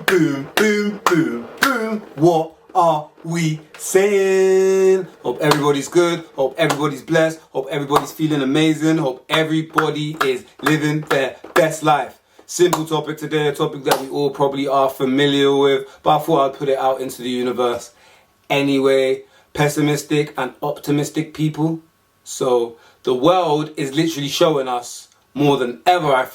boom, boom, boom, boom. What are we saying? Hope everybody's good. Hope everybody's blessed. Hope everybody's feeling amazing. Hope everybody is living their best life. Simple topic today, a topic that we all probably are familiar with, but I thought I'd put it out into the universe. Anyway, pessimistic and optimistic people. So the world is literally showing us more than ever, I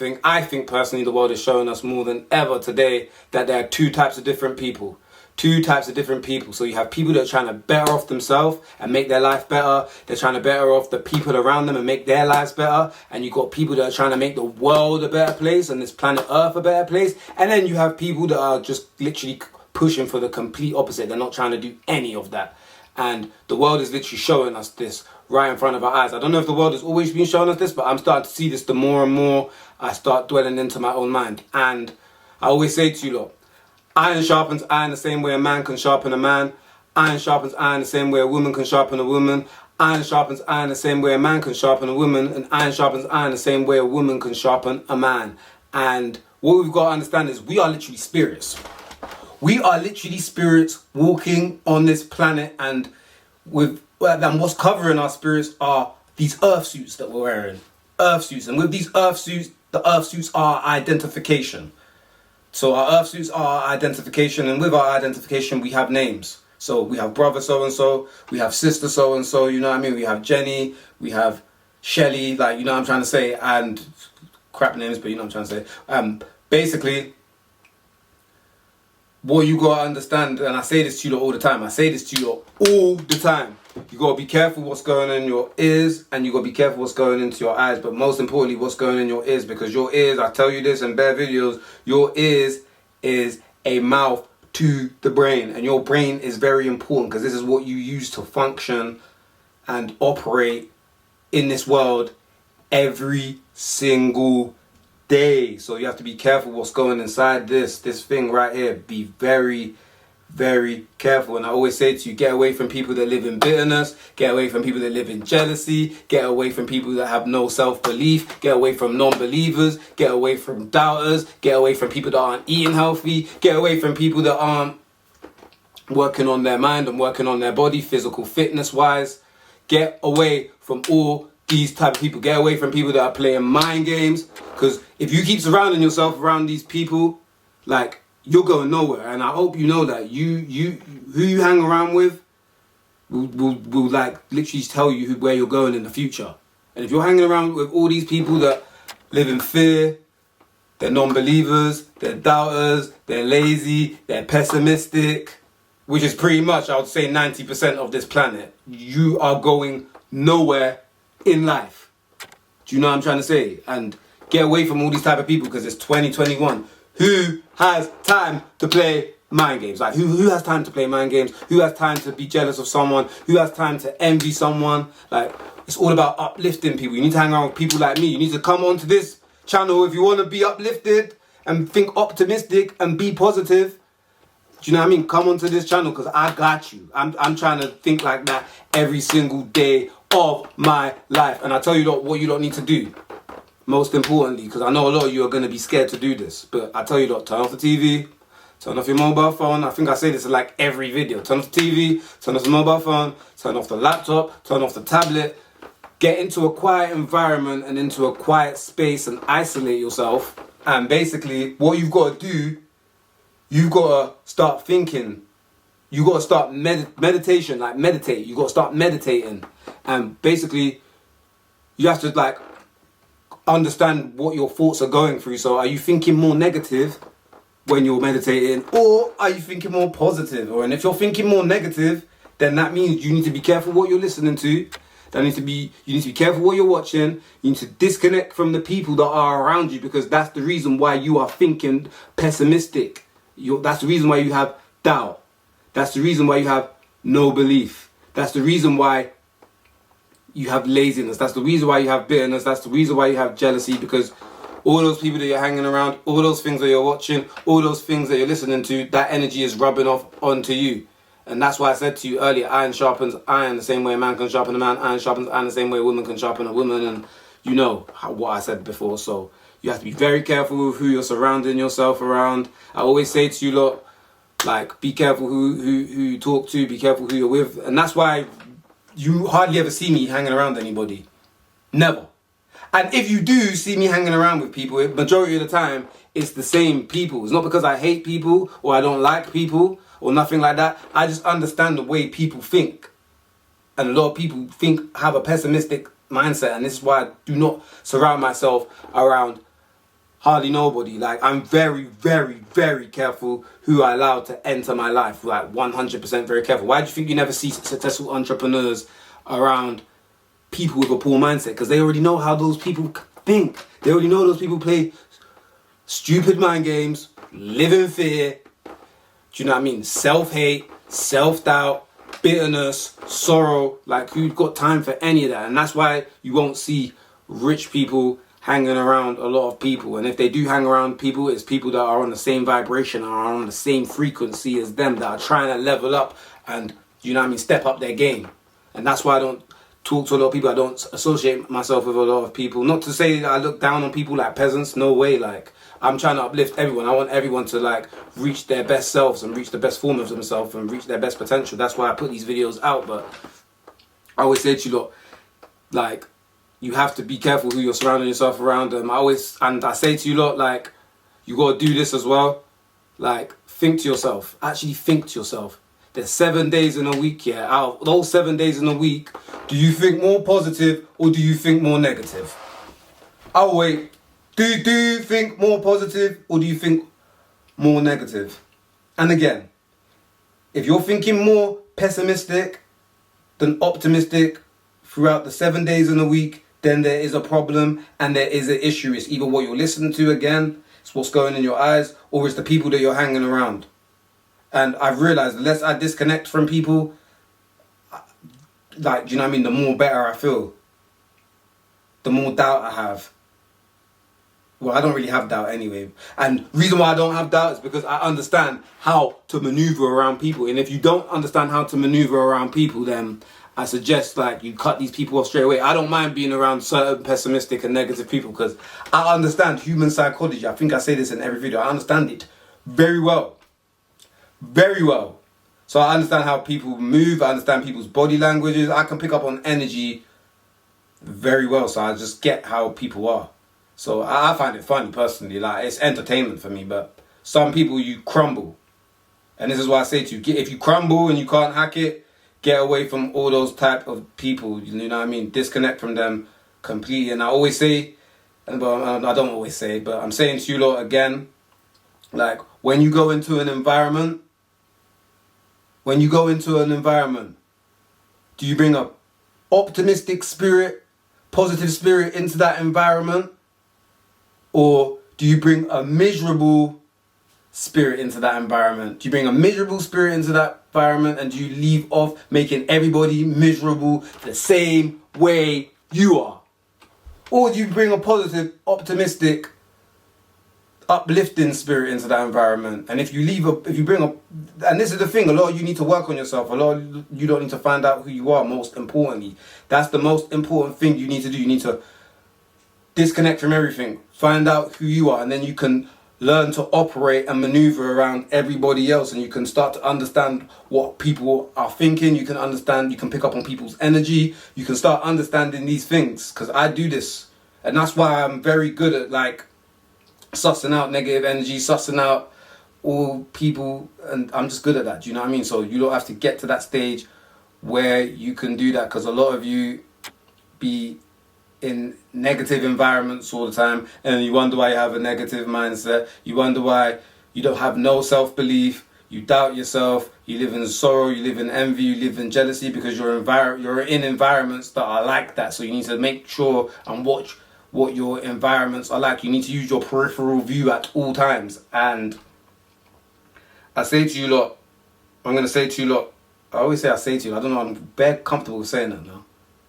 think personally the world is showing us more than ever today that there are two types of different people. So you have people that are trying to better off themselves and make their life better. They're trying to better off the people around them and make their lives better. And you've got people that are trying to make the world a better place and this planet Earth a better place. And then you have people that are just literally pushing for the complete opposite. They're not trying to do any of that. And the world is literally showing us this right in front of our eyes. I don't know if the world has always been showing us this, but I'm starting to see this the more and more I start dwelling into my own mind. And I always say to you lot, iron sharpens iron the same way a man can sharpen a man. Iron sharpens iron the same way a woman can sharpen a woman. Iron sharpens iron the same way a man can sharpen a woman. And iron sharpens iron the same way a woman can sharpen a man. And what we've got to understand is we are literally spirits. We are literally spirits walking on this planet, and what's covering our spirits are these earth suits that we're wearing. Earth suits. And with these earth suits, the earth suits are identification. So our earth suits are our identification, and with our identification we have names. So we have brother so-and-so, we have sister so-and-so, you know what I mean? We have Jenny, we have Shelly, like, you know what I'm trying to say, and crap names, but you know what I'm trying to say. Basically, what you gotta understand, and I say this to you all the time, you gotta be careful what's going in your ears, and you gotta be careful what's going into your eyes, but most importantly, what's going in your ears, because your ears, I tell you this in bare videos, your ears is a mouth to the brain, and your brain is very important, because this is what you use to function and operate in this world every single day. So you have to be careful what's going inside this thing right here. Be very, very careful. And I always say to you, get away from people that live in bitterness, get away from people that live in jealousy, get away from people that have no self-belief, get away from non-believers, get away from doubters, get away from people that aren't eating healthy, get away from people that aren't working on their mind and working on their body, physical fitness wise. Get away from all these type of people. Get away from people that are playing mind games, because if you keep surrounding yourself around these people, like, you're going nowhere. And I hope you know that who you hang around with will like literally tell you where you're going in the future. And if you're hanging around with all these people that live in fear, they're non-believers, they're doubters, they're lazy, they're pessimistic, which is pretty much, I would say, 90% of this planet, you are going nowhere in life. Do you know what I'm trying to say? And get away from all these type of people, because it's 2021. Who has time to play mind games? Like, who has time to play mind games? Who has time to be jealous of someone? Who has time to envy someone? Like, it's all about uplifting people. You need to hang around with people like me. You need to come onto this channel if you want to be uplifted and think optimistic and be positive. Do you know what I mean? Come onto this channel, because I got you. I'm trying to think like that every single day of my life. And I tell you what you don't need to do. Most importantly, because I know a lot of you are going to be scared to do this, but I tell you turn off the TV, turn off your mobile phone. I think I say this in like every video. Turn off the TV, turn off the mobile phone, turn off the laptop, turn off the tablet. Get into a quiet environment and into a quiet space and isolate yourself. And basically, what you've got to do, you've got to start thinking. You got to start meditation, like meditate. You got to start meditating. And basically, you have to like understand what your thoughts are going through. So are you thinking more negative when you're meditating, or are you thinking more positive? And if you're thinking more negative, then that means you need to be careful what you're listening to. You need to be careful what you're watching. You need to disconnect from the people that are around you, because that's the reason why you are thinking pessimistic. That's the reason why you have doubt. That's the reason why you have no belief. That's the reason why you have laziness. That's the reason why you have bitterness. That's the reason why you have jealousy, because all those people that you're hanging around, all those things that you're watching, all those things that you're listening to, that energy is rubbing off onto you. And that's why I said to you earlier, iron sharpens iron the same way a man can sharpen a man. Iron sharpens iron the same way a woman can sharpen a woman. And you know what I said before. So You have to be very careful with who you're surrounding yourself around. I always say to you lot, like, be careful who you talk to, be careful who you're with. And that's why you hardly ever see me hanging around anybody. Never. And if you do see me hanging around with people, majority of the time, it's the same people. It's not because I hate people or I don't like people or nothing like that. I just understand the way people think. And a lot of people have a pessimistic mindset. And this is why I do not surround myself around hardly nobody. Like, I'm very, very, very careful who I allow to enter my life. Like, 100% very careful. Why do you think you never see successful entrepreneurs around people with a poor mindset? Because they already know how those people think. They already know those people play stupid mind games, live in fear. Do you know what I mean? Self-hate, self-doubt, bitterness, sorrow. Like, who's got time for any of that? And that's why you won't see rich people hanging around a lot of people. And if they do hang around people, it's people that are on the same vibration, are on the same frequency as them, that are trying to level up and, you know what I mean, step up their game. And that's why I don't talk to a lot of people. I don't associate myself with a lot of people. Not to say that I look down on people like peasants. No way. Like, I'm trying to uplift everyone. I want everyone to, like, reach their best selves and reach the best form of themselves and reach their best potential. That's why I put these videos out. But I always say to you lot, like, you have to be careful who you're surrounding yourself around. I say to you lot, like, you got to do this as well. Like, think to yourself. Actually think to yourself. There's 7 days in a week, yeah. Out of those 7 days in a week, do you think more positive or do you think more negative? I'll wait. Do you think more positive or do you think more negative? And again, if you're thinking more pessimistic than optimistic throughout the 7 days in a week, then there is a problem and there is an issue. It's either what you're listening to again, it's what's going in your eyes, or it's the people that you're hanging around. And I've realised the less I disconnect from people, like, do you know what I mean, the more better I feel. The more doubt I have. Well, I don't really have doubt anyway. And the reason why I don't have doubt is because I understand how to maneuver around people. And if you don't understand how to maneuver around people, then I suggest, like, you cut these people off straight away. I don't mind being around certain pessimistic and negative people because I understand human psychology. I think I say this in every video. I understand it very well. Very well. So I understand how people move. I understand people's body languages. I can pick up on energy very well. So I just get how people are. So I find it funny personally. Like, it's entertainment for me. But some people, you crumble. And this is why I say to you, if you crumble and you can't hack it, get away from all those type of people. You know what I mean? Disconnect from them completely. And I always say, but I don't always say, but I'm saying to you lot again, like, when you go into an environment, do you bring a optimistic spirit, positive spirit into that environment? Or do you bring a miserable spirit into that environment? Do you bring a miserable spirit into that environment and do you leave off making everybody miserable the same way you are? Or do you bring a positive, optimistic, uplifting spirit into that environment? And if you bring and this is the thing, a lot of you need to work on yourself. A lot of you don't need to find out who you are, most importantly. That's the most important thing you need to do. You need to disconnect from everything. Find out who you are, and then you can learn to operate and maneuver around everybody else, and you can start to understand what people are thinking. You can pick up on people's energy. You can start understanding these things, because I do this. And that's why I'm very good at, like, sussing out negative energy, sussing out all people, and I'm just good at that. Do you know what I mean? So you don't have to get to that stage where you can do that, because a lot of you be in negative environments all the time, and you wonder why you have a negative mindset. You wonder why you don't have no self-belief. You doubt yourself. You live in sorrow. You live in envy. You live in jealousy because you're in environments that are like that. So you need to make sure and watch what your environments are like. You need to use your peripheral view at all times. And I say to you lot, I'm going to say to you lot, I always say I say to you, I don't know, I'm very comfortable with saying that now.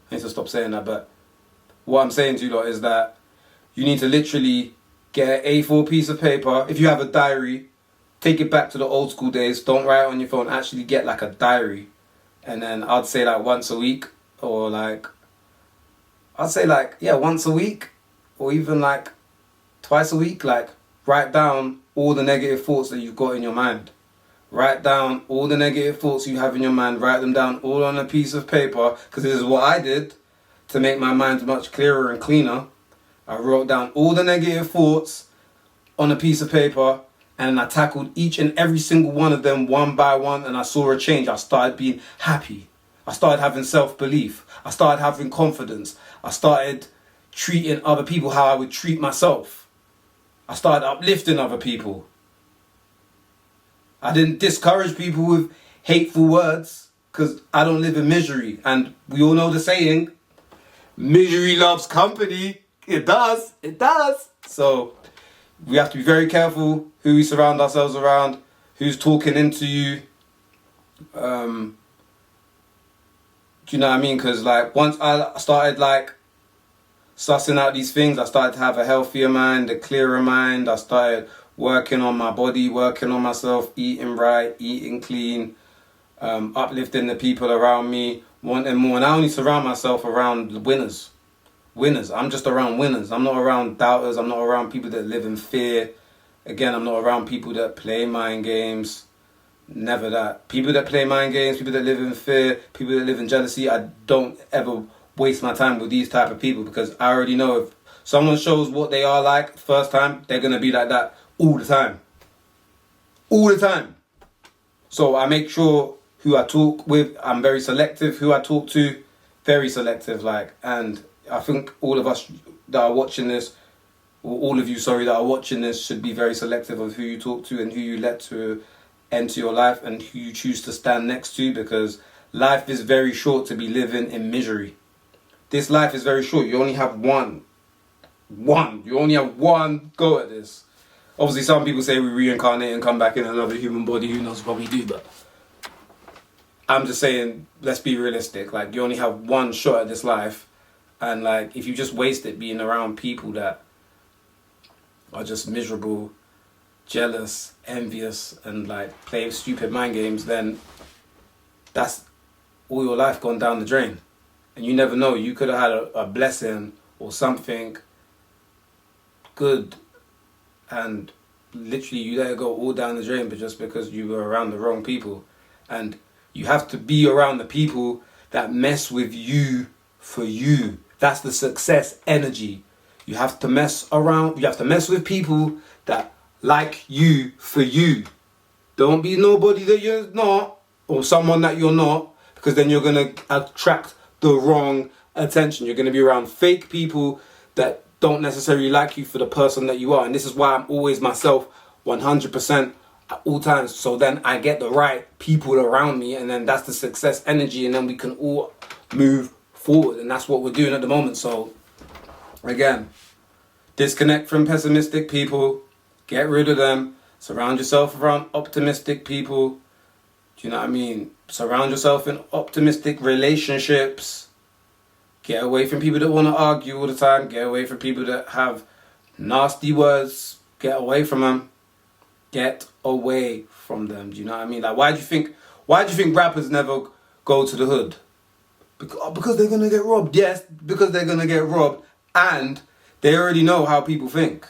I need to stop saying that, but what I'm saying to you lot is that you need to literally get an A4 piece of paper. If you have a diary, take it back to the old school days. Don't write it on your phone. Actually get like a diary. And then I'd say like once a week, or like, I'd say like, yeah, once a week, or even like twice a week, like, write down all the negative thoughts that you've got in your mind. Write down all the negative thoughts you have in your mind. Write them down all on a piece of paper, because this is what I did to make my mind much clearer and cleaner. I wrote down all the negative thoughts on a piece of paper, and I tackled each and every single one of them one by one, and I saw a change. I started being happy. I started having self-belief. I started having confidence. I started treating other people how I would treat myself. I started uplifting other people. I didn't discourage people with hateful words, because I don't live in misery. And we all know the saying, misery loves company. It does. It does. So we have to be very careful who we surround ourselves around, who's talking into you. Do you know what I mean? Because like once I started like sussing out these things, I started to have a healthier mind, a clearer mind. I started working on my body, working on myself, eating right, eating clean, uplifting the people around me, wanting more. And I only surround myself around winners. Winners. I'm just around winners. I'm not around doubters. I'm not around people that live in fear. Again, I'm not around people that play mind games. Never that. People that play mind games, people that live in fear, people that live in jealousy, I don't ever waste my time with these type of people, because I already know if someone shows what they are like first time, they're going to be like that all the time. All the time. So I make sure who I talk with, I'm very selective who I talk to, very selective, like, and I think all of us that are watching this, or all of you, sorry, that are watching this should be very selective of who you talk to and who you let to enter your life and who you choose to stand next to, because life is very short to be living in misery. This life is very short. You only have one. You only have one go at this. Obviously, some people say we reincarnate and come back in another human body. Who knows what we do, but I'm just saying, let's be realistic. Like, you only have one shot at this life. And like, if you just waste it being around people that are just miserable, jealous, envious, and like play stupid mind games, then that's all your life gone down the drain. And you never know, you could have had a blessing or something good, and literally you let it go all down the drain, but just because you were around the wrong people. And you have to be around the people that mess with you for you. That's the success energy. You have to mess around, you have to mess with people that like you for you. Don't be nobody that you're not, or someone that you're not, because then you're going to attract the wrong attention. You're going to be around fake people that don't necessarily like you for the person that you are. And this is why I'm always myself 100% at all times. So then I get the right people around me, and then that's the success energy, and then we can all move forward. And that's what we're doing at the moment. So again, disconnect from pessimistic people, get rid of them, surround yourself around optimistic people. Do you know what I mean? Surround yourself in optimistic relationships. Get away from people that want to argue all the time. Get away from people that have nasty words. Get away from them. Get away from them. Do you know what I mean? Like, why do you think rappers never go to the hood? Because they're gonna get robbed. Yes, because they're gonna get robbed, and they already know how people think.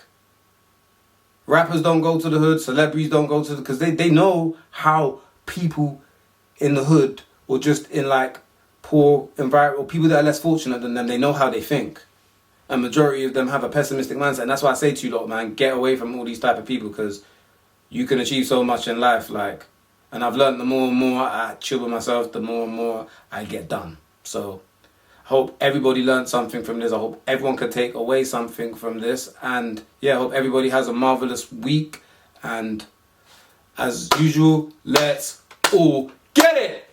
Rappers don't go to the hood. Celebrities don't go to the, because they know how people in the hood, or just in like poor environment, or people that are less fortunate than them, they know how they think. And majority of them have a pessimistic mindset. And that's why I say to you lot, man, get away from all these type of people, because you can achieve so much in life. Like, and I've learned the more and more I chill with myself, the more and more I get done. So I hope everybody learned something from this. I hope everyone could take away something from this. And yeah, I hope everybody has a marvelous week. And as usual, let's all get it!